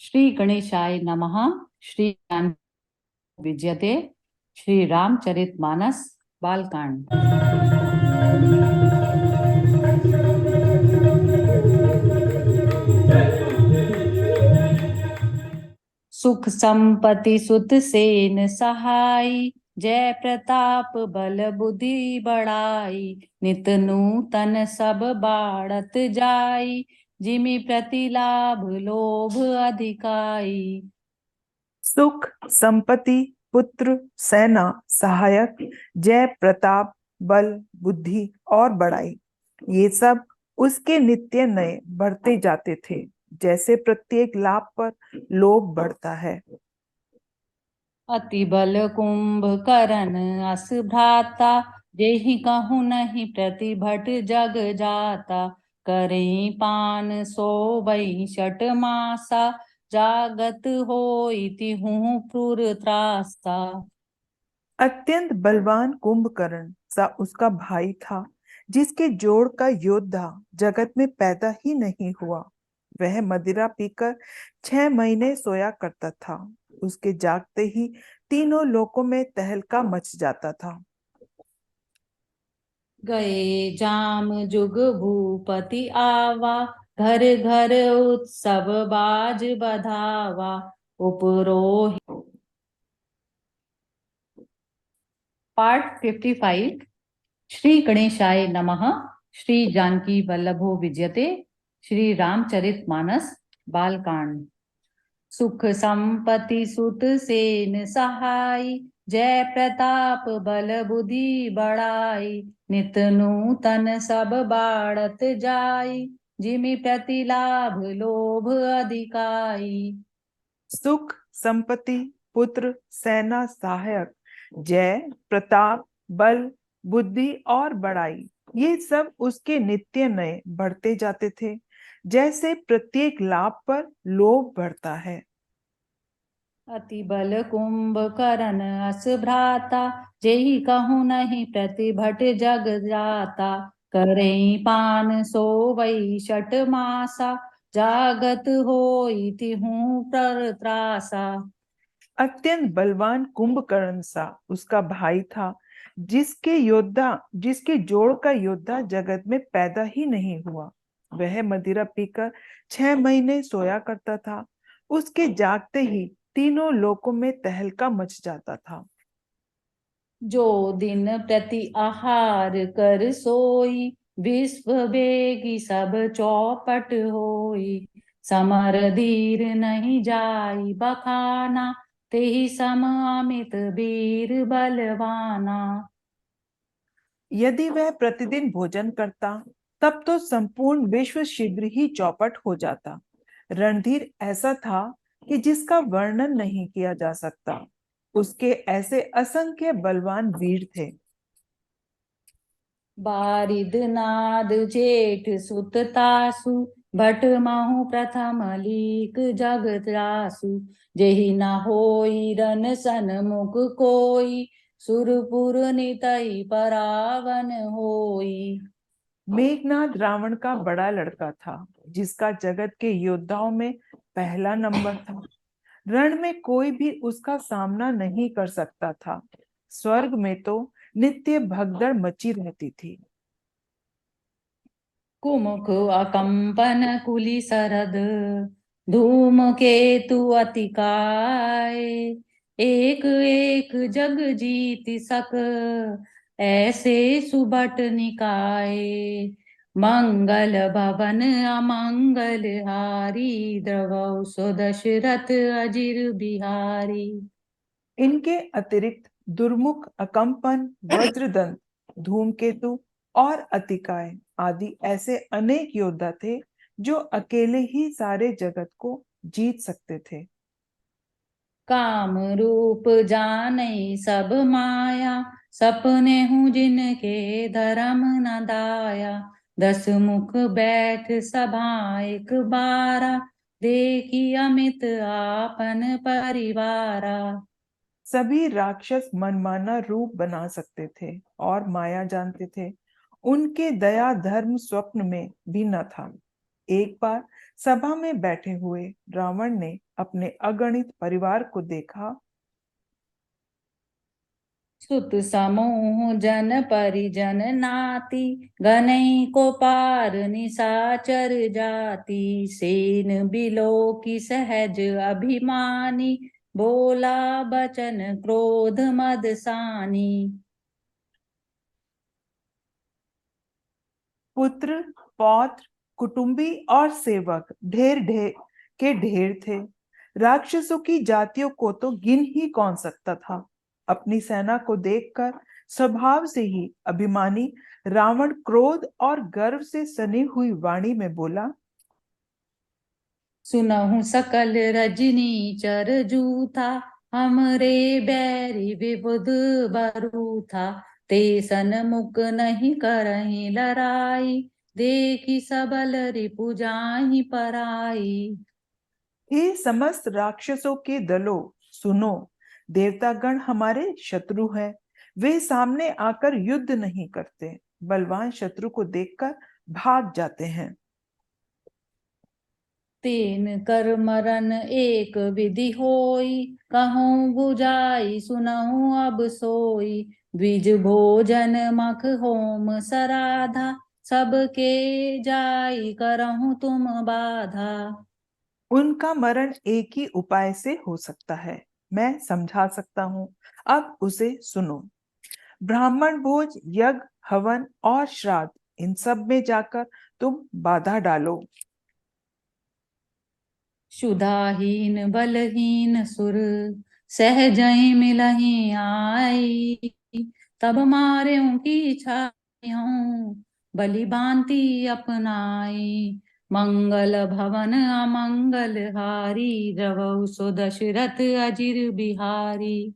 श्री गणेशाय नमः। श्री ज्ञान विजयते। श्री रामचरितमानस बालकांड। सुख संपत्ति सुत सेन सहाई, जय प्रताप बल बुद्धि बढ़ाई। नित नूतन सब बाढ़त जाई, जिमि प्रति लाभ लोभ अधिकाई। सुख संपत्ति पुत्र सेना सहायक जय प्रताप बल बुद्धि और बड़ाई, ये सब उसके नित्य नए बढ़ते जाते थे, जैसे प्रत्येक लाभ पर लोभ बढ़ता है। अति बल कुंभ करन अस भ्राता, जेहि कहूँ नहीं प्रतिभट जग जाता। करें पान सोबई शट मासा, जागत होई तिहु क्रूर त्रासा। अत्यंत बलवान कुंभकर्ण सा उसका भाई था, जिसके जोड़ का योद्धा जगत में पैदा ही नहीं हुआ। वह मदिरा पीकर 6 महीने सोया करता था। उसके जागते ही तीनों लोकों में तहलका मच जाता था। गए जाम जुग भूपति आवा, घर घर उत्सव बाज बधावा। उपरोहि पार्ट 55। श्री गणेशाय नमः। श्री जानकी वल्लभो विजयते। श्री रामचरितमानस बालकांड। सुख संपत्ति सुत सेन सहाई, जय प्रताप बल बुद्धि बढ़ाई। नित नूतन सब बाढ़त जाई, जिमि प्रति लाभ लोभ अधिकाई। सुख संपत्ति पुत्र सेना सहायक जय प्रताप बल बुद्धि और बड़ाई, ये सब उसके नित्य नए बढ़ते जाते थे, जैसे प्रत्येक लाभ पर लोभ बढ़ता है। अति बल कुंभ करन अस भ्राता, जेहि कहूँ नहीं प्रतिभट जग जाता। करें पान सोवई शट मासा, जागत होई तिहु पर त्रासा। अत्यंत बलवान कुंभकर्ण सा उसका भाई था, जिसके जोड़ का योद्धा जगत में पैदा ही नहीं हुआ। वह मदिरा पीकर 6 महीने सोया करता था। उसके जागते ही तीनों लोकों में तहलका मच जाता था। जो दिन प्रति आहार कर सोई, विश्व वेगी सब चौपट होई। समर धीर नहीं जाई बखाना, तेहि सम अमित वीर बलवाना। यदि वह प्रतिदिन भोजन करता, तब तो संपूर्ण विश्व शीघ्र ही चौपट हो जाता। रणधीर ऐसा था कि जिसका वर्णन नहीं किया जा सकता। उसके ऐसे असंख्य बलवान वीर थे। बारिद नाद जेठ सुत तासु, भट महु प्रथम लीक जगत रासु। जेहि न होई रन सन्मुख कोई, सुरपुर नितई परावन होई। मेघनाद रावण का बड़ा लड़का था, जिसका जगत के योद्धाओं में पहला नंबर था। रण में कोई भी उसका सामना नहीं कर सकता था। स्वर्ग में तो नित्य भगदड़ मची रहती थी। कुमुख अकंपन कुली सरद, धूम केतु अतिकाय। एक एक जग जीत सक, ऐसे सुबट निकाय। मंगल भवन अमंगल हारी, द्रवौ सो दशरथ अजिर बिहारी। इनके अतिरिक्त दुर्मुख अकंपन वज्रदंत धूमकेतु और अतिकाय आदि ऐसे अनेक योद्धा थे, जो अकेले ही सारे जगत को जीत सकते थे। काम रूप जाने सब माया, सपने हूँ जिनके धर्म न दाया। 10 मुख बैठ सभा एक बारा, देखी अमित आपन परिवारा। सभी राक्षस मनमाना रूप बना सकते थे और माया जानते थे। उनके दया धर्म स्वप्न में भी न था। एक बार सभा में बैठे हुए रावण ने अपने अगणित परिवार को देखा। सुत समूह जन परिजन नाती, गनई को पार निशाचर जाति। सेन बिलो की सहज अभिमानी, बोला बचन क्रोध मद सानी। पुत्र, पौत्र, कुटुंबी और सेवक ढेर ढेर के ढेर थे। राक्षसों की जातियों को तो गिन ही कौन सकता था। अपनी सेना को देखकर स्वभाव से ही अभिमानी रावण क्रोध और गर्व से सनी हुई वाणी में बोला। सुनहु सकल रजनी चर जूथा, हमरे बैरी विबुध बरू था। ते सनमुख नहीं करहीं लड़ाई, देखी सबल रिपु जाहि पराई। हे समस्त राक्षसों के दलों, सुनो, देवतागण हमारे शत्रु हैं। वे सामने आकर युद्ध नहीं करते, बलवान शत्रु को देखकर भाग जाते हैं। तेन कर मरन एक विधि होई, कहूँ बुझाई सुनहु अब सोई। द्विज भोजन मख होम सराधा, सबके जाई करहु तुम बाधा। उनका मरण एक ही उपाय से हो सकता है, मैं समझा सकता हूं। अब उसे सुनो। ब्राह्मण भोज, यज्ञ, हवन और श्राद्ध, इन सब में जाकर तुम बाधा डालो। क्षुधाहीन बलहीन सुर, सहजहि मिलहि आई। तब मार्यों की छाऊं, बलि बांति अपनाई। मंगल भवन अमंगल हारी, रवौ सो दशरथ अजिर बिहारी।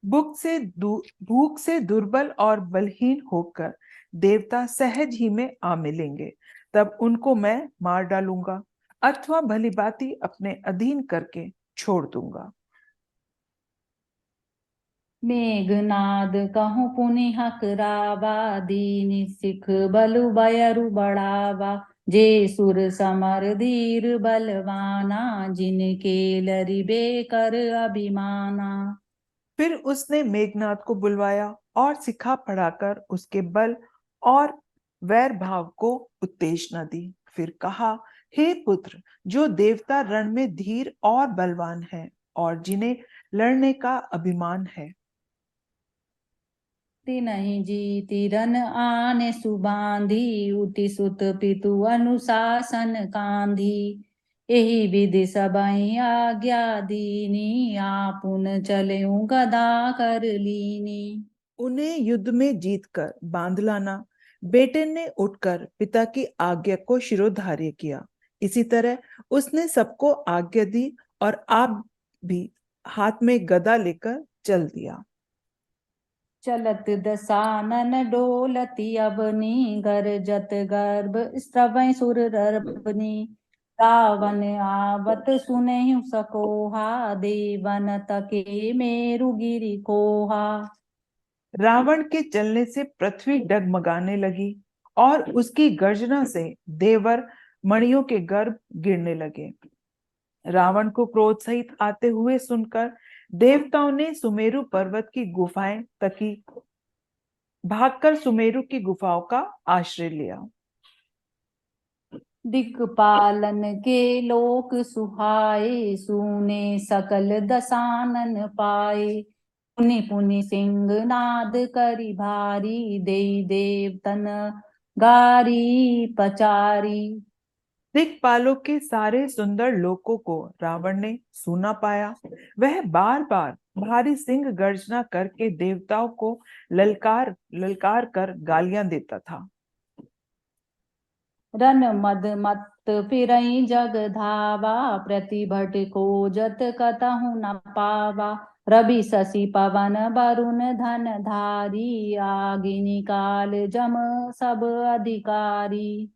भूख से दुर्बल और बलहीन होकर देवता सहज ही में आ मिलेंगे, तब उनको मैं मार डालूंगा अथवा भलीभांति अपने अधीन करके छोड़ दूंगा। मेघनाद कहूँ पुनि हकरावा, दीनि सिख बलु बयरु बढ़ावा। जे सुर समर धीर बलवाना, जिनके लरिबे कर अभिमाना। फिर उसने मेघनाद को बुलवाया और सिखा पढ़ाकर उसके बल और वैर भाव को उत्तेजना दी। फिर कहा, हे पुत्र, जो देवता रण में धीर और बलवान है और जिन्हें लड़ने का अभिमान है, तिनहि जीति रन आने सुबांधी, उति सुत पितु अनुशासन कांधी। एहि विधि सबहि आज्ञा दीनी, आपुन चलेउ गदा कर लीनी। उन्हें युद्ध में जीतकर बांध लाना। बेटे ने उठकर पिता की आज्ञा को शिरोधार्य किया। इसी तरह उसने सबको आज्ञा दी और आप भी हाथ में गदा लेकर चल दिया। चलत दसानन डोलती अबनी, गरजत गर्भ स्त्रवै सुर रबनी। रावण आवत सुनहि सकोहा, देवन तके मेरु गिरि कोहा। रावण के चलने से पृथ्वी डगमगाने लगी और उसकी गर्जना से देवर मणियों के गर्भ गिरने लगे। रावण को क्रोध सहित आते हुए सुनकर देवताओं ने सुमेरु पर्वत की गुफाएं तकी, भागकर सुमेरु की गुफाओं का आश्रय लिया। दिक्पालन के लोक सुहाए, सूने सकल दसानन पाए। पुनि पुनि सिंह नाद करि भारी, देई देवतन गारी पचारी। दिक्पालों के सारे सुंदर लोकों को रावण ने सूना पाया। वह बार बार भारी सिंह गर्जना करके देवताओं को ललकार ललकार कर गालियां देता था। रन मद मत फिरई जग धावा, प्रतिभट को जत कतहु न पावा। रवि शशि पवन वरुण धन धारी, आगिनी काल जम सब अधिकारी।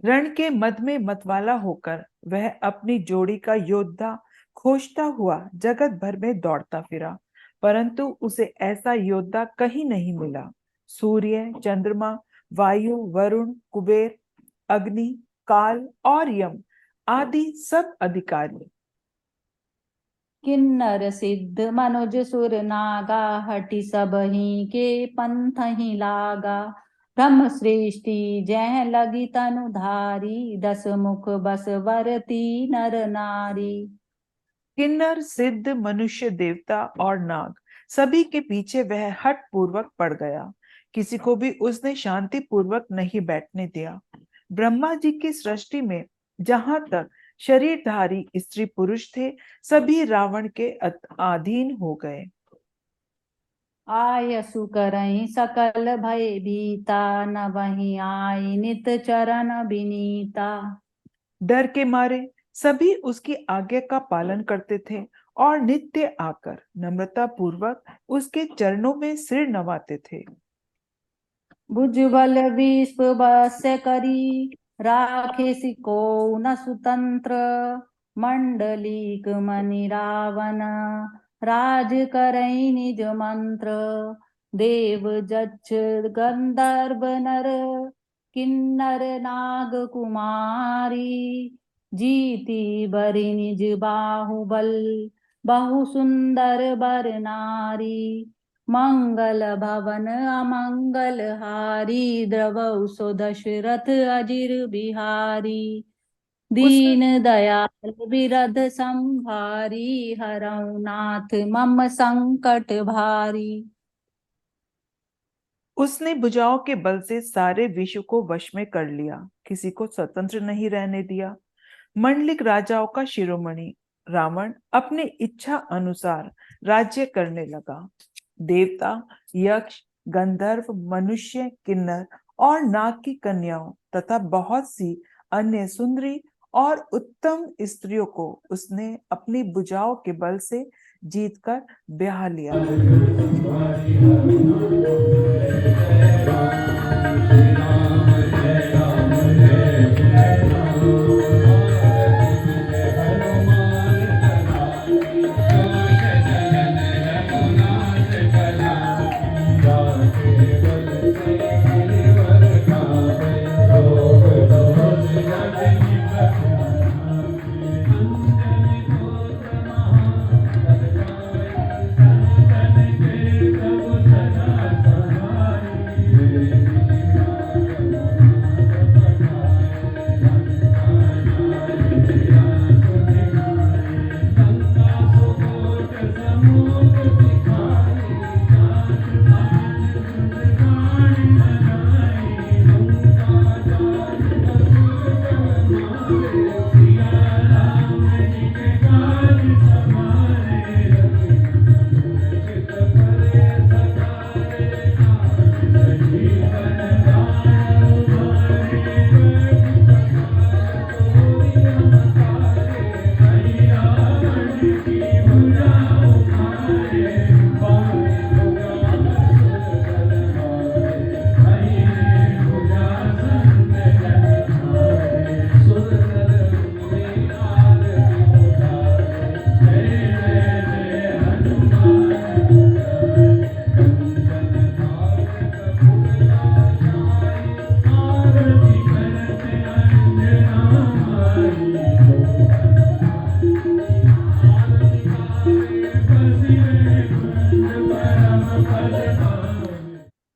रण के मद में मतवाला होकर वह अपनी जोड़ी का योद्धा खोजता हुआ जगत भर में दौड़ता फिरा, परंतु उसे ऐसा योद्धा कहीं नहीं मिला। सूर्य, चंद्रमा, वायु, वरुण, कुबेर, अग्नि, काल और यम आदि सब अधिकारी। किन्नर सिद्ध मनुज सुर नागा, हटि सब ही के पंथ ही लागा। ब्रह्म सृष्टि जय लगी तनु धारी, दस मुख बस वरती नर नारी। किन्नर सिद्ध मनुष्य देवता और नाग सभी के पीछे वह हठ पूर्वक पड़ गया। किसी को भी उसने शांति पूर्वक नहीं बैठने दिया। ब्रह्मा जी की सृष्टि में जहां तक शरीरधारी स्त्री पुरुष थे, सभी रावण के अधीन हो गए। आय सुकरहि सकल भय भीता, न वही आय नित चरण बिनीता। डर के मारे सभी उसकी आज्ञा का पालन करते थे और नित्य आकर नम्रता पूर्वक उसके चरणों में सिर नवाते थे। भुजबल विश्व वश्य करी, राखे सिको न स्वतंत्र। मंडलीक मणि रावण, राज करई निज मंत्र। देव जच्छ गंधर्व नर, किन्नर नाग कुमारी। जीती बरि निज बाहुबल, बहु सुंदर बर नारी। मंगल भवन अमंगल हारी, द्रवौ सो दशरथ अजिर बिहारी। उसने दीन दयाल बिरध संभारी, हरौ नाथ मम संकट भारी। उसने भुजाओं के बल से सारे विश्व को वश में कर लिया, किसी को स्वतंत्र नहीं रहने दिया। मंडलिक राजाओं का शिरोमणि रावण अपने इच्छा अनुसार राज्य करने लगा। देवता, यक्ष, गंधर्व, मनुष्य, किन्नर और नाग की कन्याओं तथा बहुत सी अन्य सुंदरी और उत्तम स्त्रियों को उसने अपनी भुजाओं के बल से जीतकर ब्याह लिया।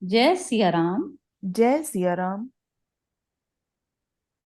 जय सिया राम। जय सिया राम।